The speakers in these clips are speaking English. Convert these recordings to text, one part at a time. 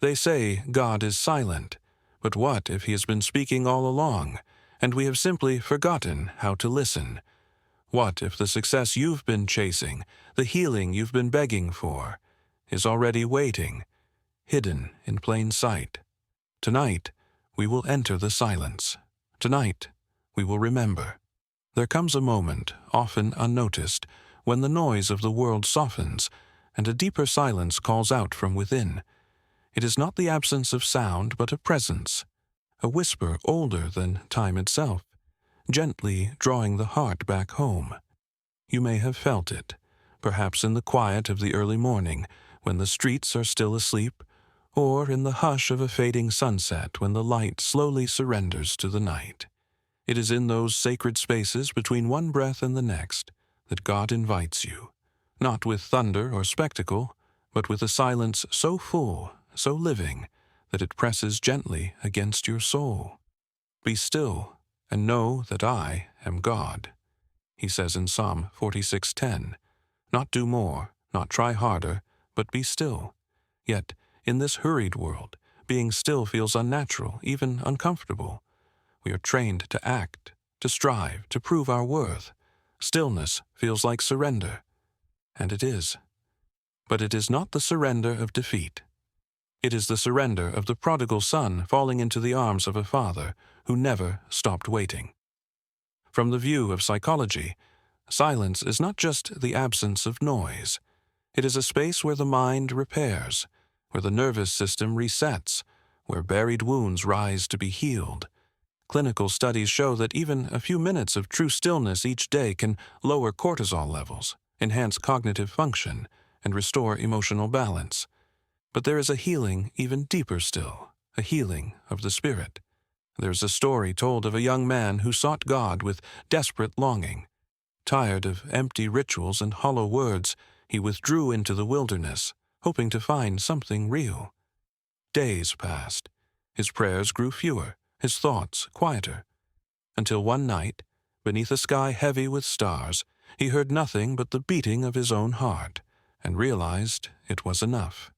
They say God is silent, but what if He has been speaking all along, and we have simply forgotten how to listen? What if the success you've been chasing, the healing you've been begging for, is already waiting, hidden in plain sight? Tonight, we will enter the silence. Tonight, we will remember. There comes a moment, often unnoticed, when the noise of the world softens, and a deeper silence calls out from within. It is not the absence of sound, but a presence, a whisper older than time itself, gently drawing the heart back home. You may have felt it, perhaps in the quiet of the early morning, when the streets are still asleep, or in the hush of a fading sunset when the light slowly surrenders to the night. It is in those sacred spaces between one breath and the next that God invites you, not with thunder or spectacle, but with a silence so full, so living, that it presses gently against your soul. Be still, and know that I am God. He says in Psalm 46:10, not do more, not try harder, but be still. Yet, in this hurried world, being still feels unnatural, even uncomfortable. We are trained to act, to strive, to prove our worth. Stillness feels like surrender, and it is. But it is not the surrender of defeat. It is the surrender of the prodigal son falling into the arms of a father who never stopped waiting. From the view of psychology, silence is not just the absence of noise. It is a space where the mind repairs, where the nervous system resets, where buried wounds rise to be healed. Clinical studies show that even a few minutes of true stillness each day can lower cortisol levels, enhance cognitive function, and restore emotional balance. But there is a healing even deeper still, a healing of the spirit. There is a story told of a young man who sought God with desperate longing. Tired of empty rituals and hollow words, he withdrew into the wilderness, hoping to find something real. Days passed. His prayers grew fewer, his thoughts quieter, until one night, beneath a sky heavy with stars, he heard nothing but the beating of his own heart, and realized it was enough.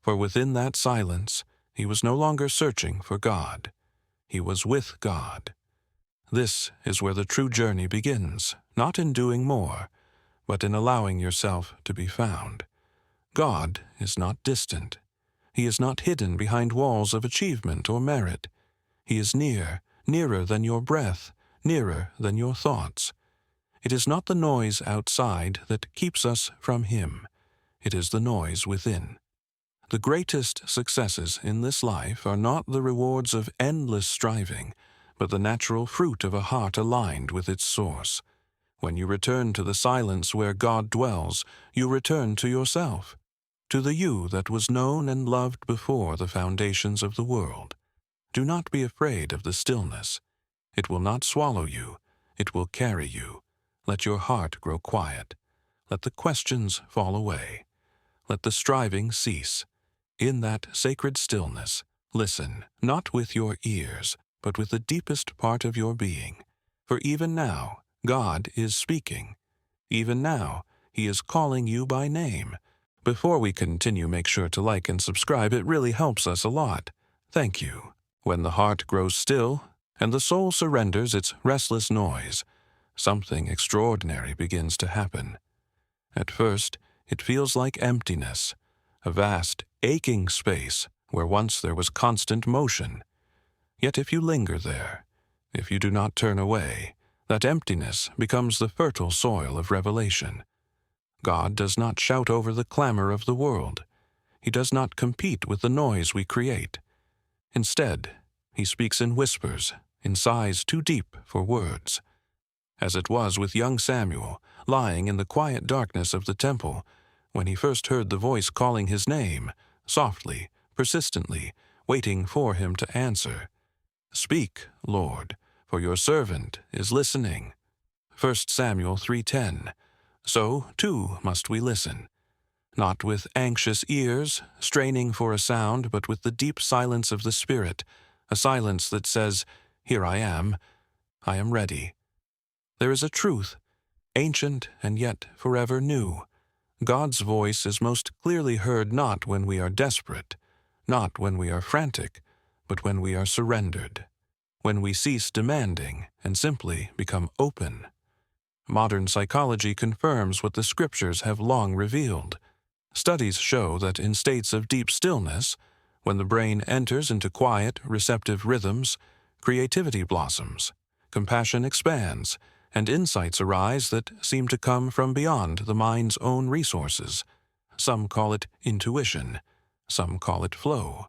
For within that silence, he was no longer searching for God. He was with God. This is where the true journey begins, not in doing more, but in allowing yourself to be found. God is not distant. He is not hidden behind walls of achievement or merit. He is near, nearer than your breath, nearer than your thoughts. It is not the noise outside that keeps us from Him. It is the noise within. The greatest successes in this life are not the rewards of endless striving, but the natural fruit of a heart aligned with its source. When you return to the silence where God dwells, you return to yourself, to the you that was known and loved before the foundations of the world. Do not be afraid of the stillness. It will not swallow you. It will carry you. Let your heart grow quiet. Let the questions fall away. Let the striving cease. In that sacred stillness, listen, not with your ears, but with the deepest part of your being. For even now, God is speaking. Even now, He is calling you by name. Before we continue, make sure to like and subscribe. It really helps us a lot. Thank you. When the heart grows still, and the soul surrenders its restless noise, something extraordinary begins to happen. At first, it feels like emptiness, a vast, aching space where once there was constant motion. Yet if you linger there, if you do not turn away, that emptiness becomes the fertile soil of revelation. God does not shout over the clamor of the world. He does not compete with the noise we create. Instead, He speaks in whispers, in sighs too deep for words. As it was with young Samuel, lying in the quiet darkness of the temple, when he first heard the voice calling his name, softly, persistently, waiting for him to answer. Speak, Lord, for your servant is listening. 1 Samuel 3:10. So, too, must we listen. Not with anxious ears, straining for a sound, but with the deep silence of the Spirit, a silence that says, Here I am ready. There is a truth, ancient and yet forever new. God's voice is most clearly heard not when we are desperate, not when we are frantic, but when we are surrendered, when we cease demanding and simply become open. Modern psychology confirms what the scriptures have long revealed. Studies show that in states of deep stillness, when the brain enters into quiet, receptive rhythms, creativity blossoms, compassion expands, and insights arise that seem to come from beyond the mind's own resources. Some call it intuition, some call it flow,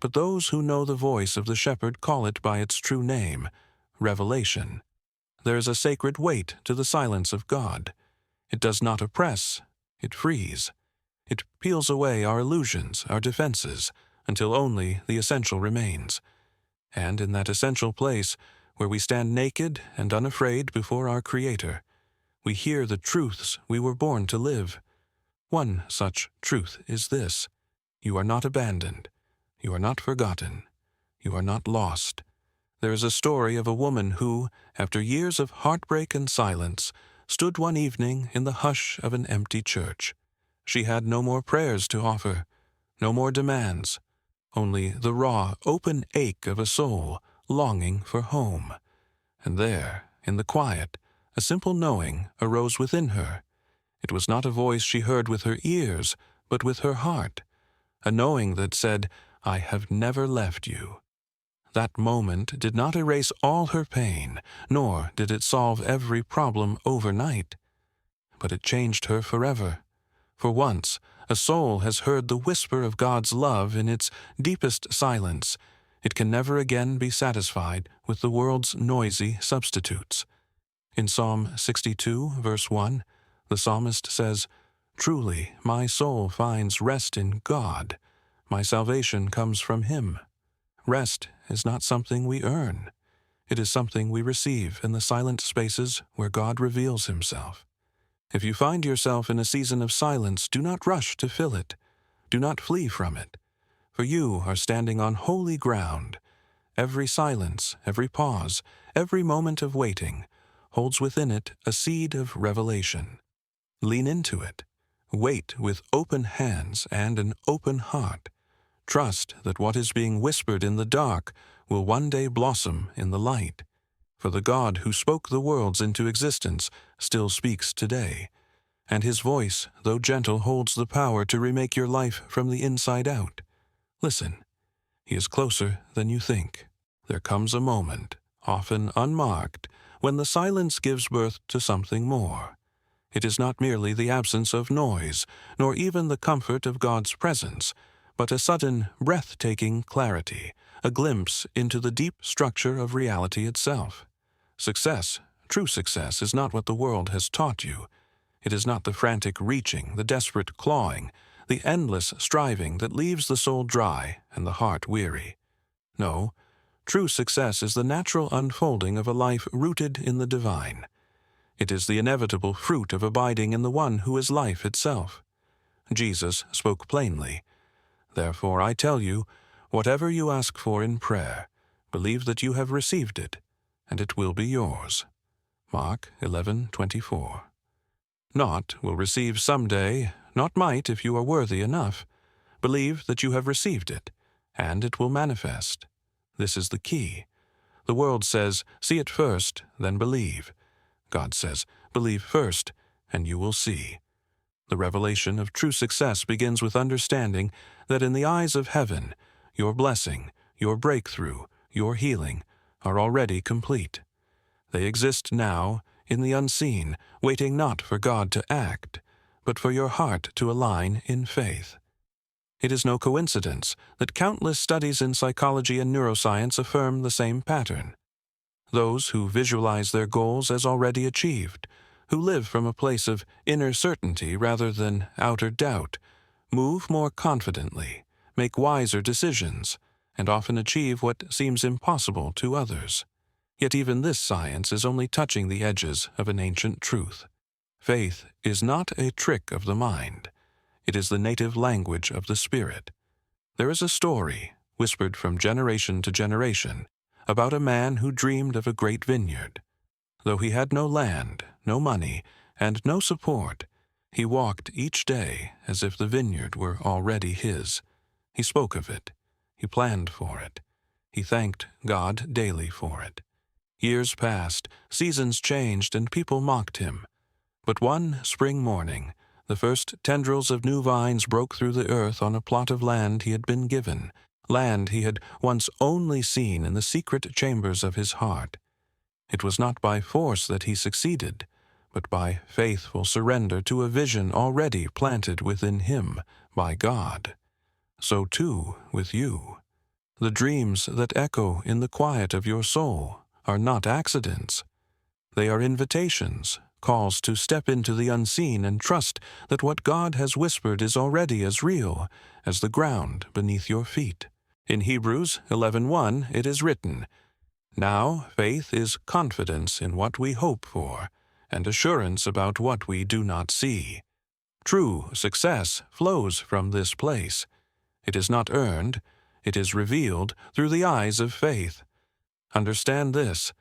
but those who know the voice of the shepherd call it by its true name, revelation. There is a sacred weight to the silence of God. It does not oppress, it frees. It peels away our illusions, our defenses, until only the essential remains. And in that essential place, where we stand naked and unafraid before our Creator, we hear the truths we were born to live. One such truth is this: you are not abandoned, you are not forgotten, you are not lost. There is a story of a woman who, after years of heartbreak and silence, stood one evening in the hush of an empty church. She had no more prayers to offer, no more demands, only the raw, open ache of a soul longing for home. And there, in the quiet, a simple knowing arose within her. It was not a voice she heard with her ears, but with her heart, a knowing that said, "I have never left you." That moment did not erase all her pain, nor did it solve every problem overnight, but it changed her forever. For once, a soul has heard the whisper of God's love in its deepest silence. It can never again be satisfied with the world's noisy substitutes. In Psalm 62, verse 1, the psalmist says, "Truly, my soul finds rest in God. My salvation comes from Him." Rest is not something we earn. It is something we receive in the silent spaces where God reveals Himself. If you find yourself in a season of silence, do not rush to fill it. Do not flee from it, for you are standing on holy ground. Every silence, every pause, every moment of waiting holds within it a seed of revelation. Lean into it. Wait with open hands and an open heart. Trust that what is being whispered in the dark will one day blossom in the light. For the God who spoke the worlds into existence still speaks today, and His voice, though gentle, holds the power to remake your life from the inside out. Listen, He is closer than you think. There comes a moment, often unmarked, when the silence gives birth to something more. It is not merely the absence of noise, nor even the comfort of God's presence, but a sudden, breathtaking clarity, a glimpse into the deep structure of reality itself. Success, true success, is not what the world has taught you. It is not the frantic reaching, the desperate clawing, the endless striving that leaves the soul dry and the heart weary. No, true success is the natural unfolding of a life rooted in the divine. It is the inevitable fruit of abiding in the one who is life itself. Jesus spoke plainly. Therefore I tell you, whatever you ask for in prayer, believe that you have received it, and it will be yours. Mark 11:24. Not will receive someday, not might if you are worthy enough. Believe that you have received it, and it will manifest. This is the key. The world says, see it first, then believe. God says, believe first, and you will see. The revelation of true success begins with understanding that in the eyes of heaven, your blessing, your breakthrough, your healing are already complete. They exist now, in the unseen, waiting not for God to act, but for your heart to align in faith. It is no coincidence that countless studies in psychology and neuroscience affirm the same pattern. Those who visualize their goals as already achieved, who live from a place of inner certainty rather than outer doubt, move more confidently, make wiser decisions, and often achieve what seems impossible to others. Yet even this science is only touching the edges of an ancient truth. Faith is not a trick of the mind. It is the native language of the Spirit. There is a story, whispered from generation to generation, about a man who dreamed of a great vineyard. Though he had no land, no money, and no support, he walked each day as if the vineyard were already his. He spoke of it. He planned for it. He thanked God daily for it. Years passed, seasons changed, and people mocked him. But one spring morning, the first tendrils of new vines broke through the earth on a plot of land he had been given, land he had once only seen in the secret chambers of his heart. It was not by force that he succeeded, but by faithful surrender to a vision already planted within him by God. So too with you. The dreams that echo in the quiet of your soul are not accidents. They are invitations, calls to step into the unseen and trust that what God has whispered is already as real as the ground beneath your feet. In Hebrews 11:1 it is written, "Now faith is confidence in what we hope for, and assurance about what we do not see." True success flows from this place. It is not earned, it is revealed through the eyes of faith. Understand this: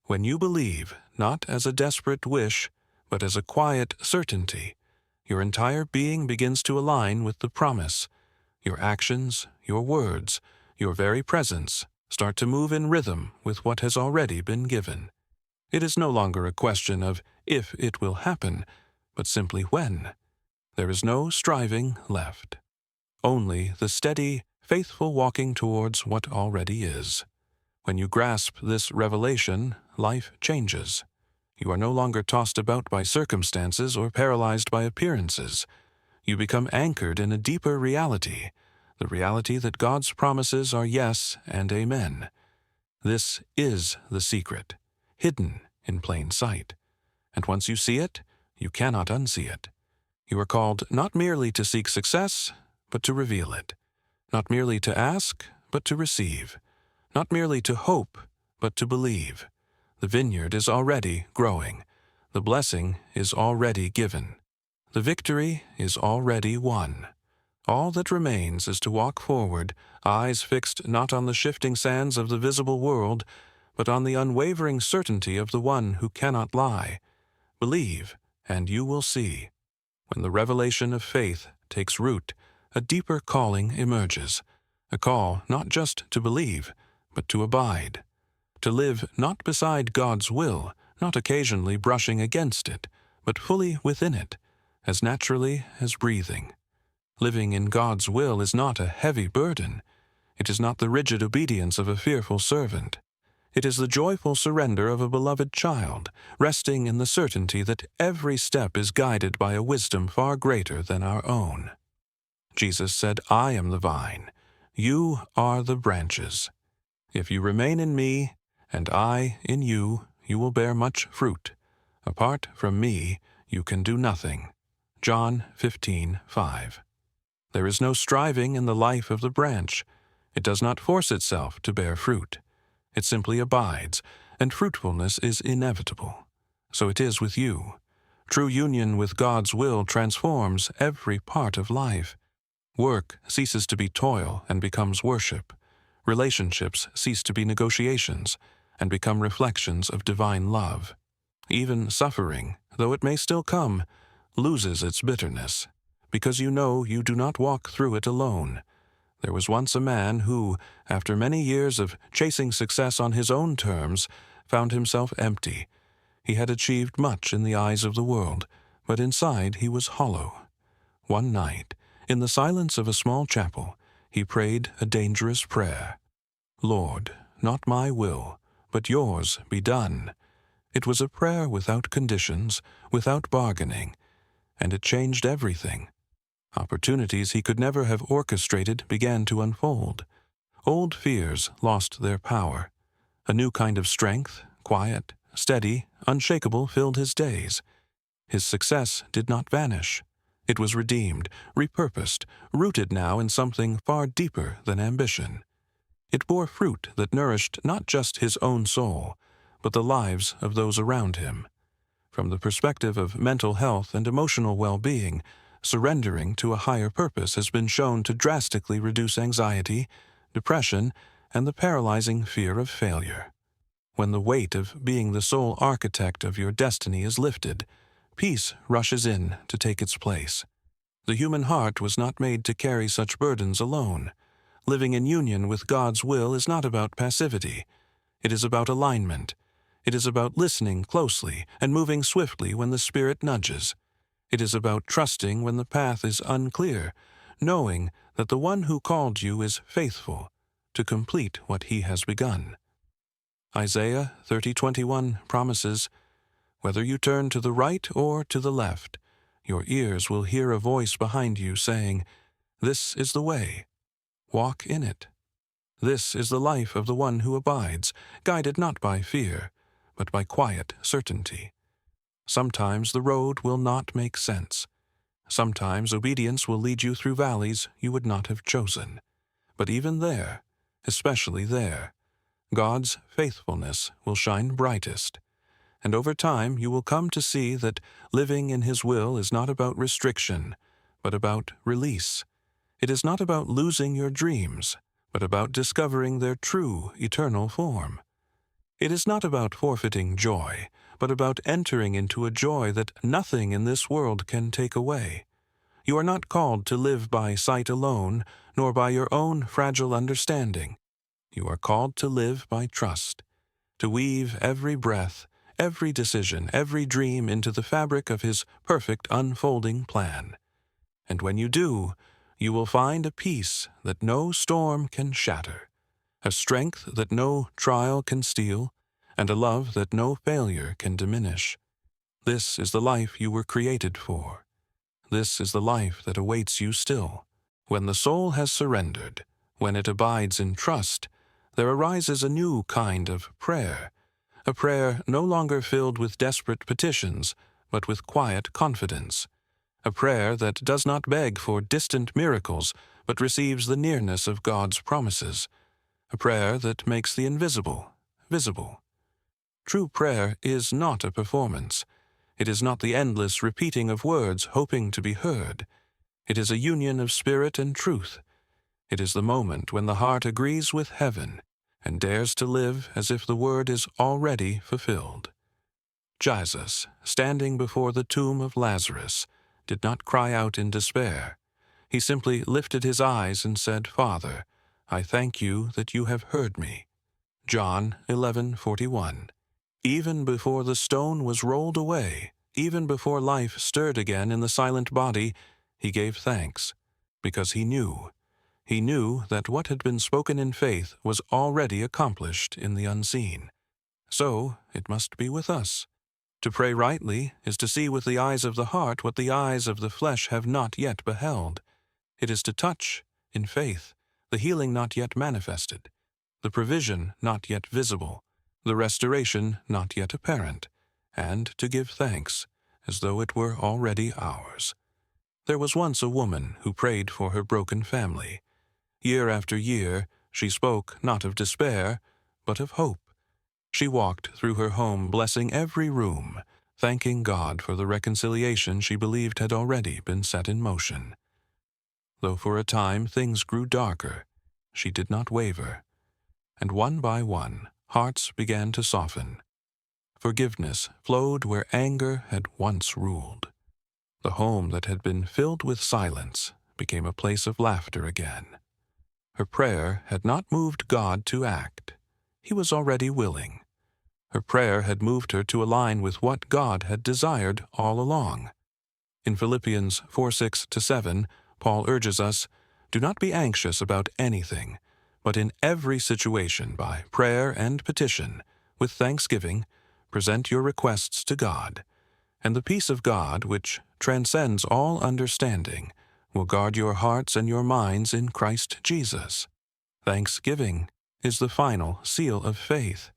when you believe, not as a desperate wish, but as a quiet certainty, your entire being begins to align with the promise. Your actions, your words, your very presence start to move in rhythm with what has already been given. It is no longer a question of if it will happen, but simply when. There is no striving left. Only the steady, faithful walking towards what already is. When you grasp this revelation, life changes. You are no longer tossed about by circumstances or paralyzed by appearances. You become anchored in a deeper reality, the reality that God's promises are yes and amen. This is the secret, hidden in plain sight. And once you see it, you cannot unsee it. You are called not merely to seek success, but to reveal it. Not merely to ask, but to receive. Not merely to hope, but to believe. The vineyard is already growing. The blessing is already given. The victory is already won. All that remains is to walk forward, eyes fixed not on the shifting sands of the visible world, but on the unwavering certainty of the one who cannot lie. Believe, and you will see. When the revelation of faith takes root, a deeper calling emerges, a call not just to believe, but to abide, to live not beside God's will, not occasionally brushing against it, but fully within it, as naturally as breathing. Living in God's will is not a heavy burden. It is not the rigid obedience of a fearful servant. It is the joyful surrender of a beloved child, resting in the certainty that every step is guided by a wisdom far greater than our own. Jesus said, "I am the vine. You are the branches. If you remain in me, and I in you, you will bear much fruit. Apart from me, you can do nothing." John 15:5. There is no striving in the life of the branch. It does not force itself to bear fruit. It simply abides, and fruitfulness is inevitable. So it is with you. True union with God's will transforms every part of life. Work ceases to be toil and becomes worship. Relationships cease to be negotiations and become reflections of divine love. Even suffering, though it may still come, loses its bitterness, because you know you do not walk through it alone. There was once a man who, after many years of chasing success on his own terms, found himself empty. He had achieved much in the eyes of the world, but inside he was hollow. One night, in the silence of a small chapel, he prayed a dangerous prayer. "Lord, not my will, but yours be done." It was a prayer without conditions, without bargaining, and it changed everything. Opportunities he could never have orchestrated began to unfold. Old fears lost their power. A new kind of strength, quiet, steady, unshakable, filled his days. His success did not vanish. It was redeemed, repurposed, rooted now in something far deeper than ambition. It bore fruit that nourished not just his own soul, but the lives of those around him. From the perspective of mental health and emotional well-being, surrendering to a higher purpose has been shown to drastically reduce anxiety, depression, and the paralyzing fear of failure. When the weight of being the sole architect of your destiny is lifted, peace rushes in to take its place. The human heart was not made to carry such burdens alone. Living in union with God's will is not about passivity. It is about alignment. It is about listening closely and moving swiftly when the Spirit nudges. It is about trusting when the path is unclear, knowing that the one who called you is faithful to complete what he has begun. Isaiah 30:21 promises, "Whether you turn to the right or to the left, your ears will hear a voice behind you saying, 'This is the way. Walk in it.' This is the life of the one who abides, guided not by fear, but by quiet certainty. Sometimes the road will not make sense. Sometimes obedience will lead you through valleys you would not have chosen. But even there, especially there, God's faithfulness will shine brightest. And over time you will come to see that living in His will is not about restriction, but about release. It is not about losing your dreams, but about discovering their true, eternal form. It is not about forfeiting joy, but about entering into a joy that nothing in this world can take away. You are not called to live by sight alone, nor by your own fragile understanding. You are called to live by trust, to weave every breath, every decision, every dream into the fabric of His perfect unfolding plan. And when you do, you will find a peace that no storm can shatter, a strength that no trial can steal, and a love that no failure can diminish. This is the life you were created for. This is the life that awaits you still. When the soul has surrendered, when it abides in trust, there arises a new kind of prayer, a prayer no longer filled with desperate petitions, but with quiet confidence, a prayer that does not beg for distant miracles, but receives the nearness of God's promises, a prayer that makes the invisible visible. True prayer is not a performance. It is not the endless repeating of words hoping to be heard. It is a union of spirit and truth. It is the moment when the heart agrees with heaven and dares to live as if the word is already fulfilled. Jesus, standing before the tomb of Lazarus, did not cry out in despair. He simply lifted his eyes and said, "Father, I thank you that you have heard me." John 11:41. Even before the stone was rolled away, even before life stirred again in the silent body, he gave thanks, because he knew that what had been spoken in faith was already accomplished in the unseen. So it must be with us. To pray rightly is to see with the eyes of the heart what the eyes of the flesh have not yet beheld. It is to touch, in faith, the healing not yet manifested, the provision not yet visible, the restoration not yet apparent, and to give thanks, as though it were already ours. There was once a woman who prayed for her broken family. Year after year, she spoke not of despair, but of hope. She walked through her home blessing every room, thanking God for the reconciliation she believed had already been set in motion. Though for a time things grew darker, she did not waver, and one by one, hearts began to soften. Forgiveness flowed where anger had once ruled. The home that had been filled with silence became a place of laughter again. Her prayer had not moved God to act. He was already willing. Her prayer had moved her to align with what God had desired all along. In Philippians 4:6-7, Paul urges us, "Do not be anxious about anything, but in every situation by prayer and petition, with thanksgiving, present your requests to God, and the peace of God, which transcends all understanding, will guard your hearts and your minds in Christ Jesus." Thanksgiving is the final seal of faith.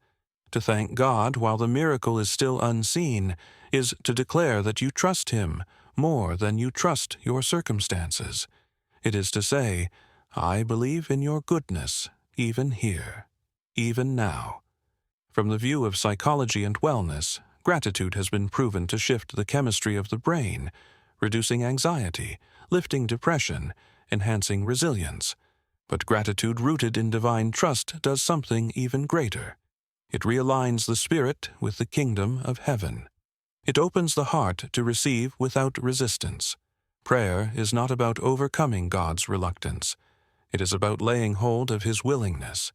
To thank God while the miracle is still unseen is to declare that you trust Him more than you trust your circumstances. It is to say, "I believe in your goodness, even here, even now." From the view of psychology and wellness, gratitude has been proven to shift the chemistry of the brain, reducing anxiety, lifting depression, enhancing resilience. But gratitude rooted in divine trust does something even greater. It realigns the spirit with the kingdom of heaven. It opens the heart to receive without resistance. Prayer is not about overcoming God's reluctance. It is about laying hold of His willingness.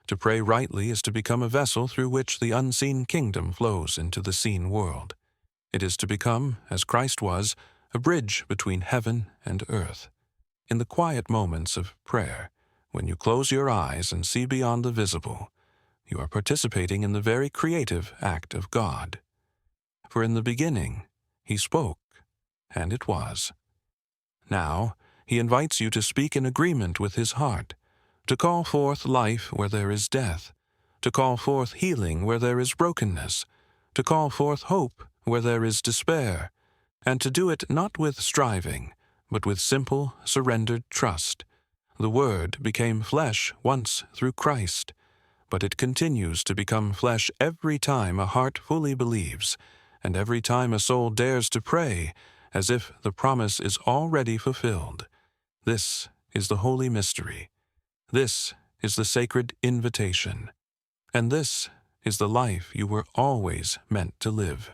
To pray rightly is to become a vessel through which the unseen kingdom flows into the seen world. It is to become, as Christ was, a bridge between heaven and earth. In the quiet moments of prayer, when you close your eyes and see beyond the visible, you are participating in the very creative act of God. For in the beginning, He spoke, and it was. Now, He invites you to speak in agreement with His heart, to call forth life where there is death, to call forth healing where there is brokenness, to call forth hope where there is despair, and to do it not with striving, but with simple, surrendered trust. The Word became flesh once through Christ, but it continues to become flesh every time a heart fully believes, and every time a soul dares to pray, as if the promise is already fulfilled. This is the holy mystery. This is the sacred invitation. And this is the life you were always meant to live.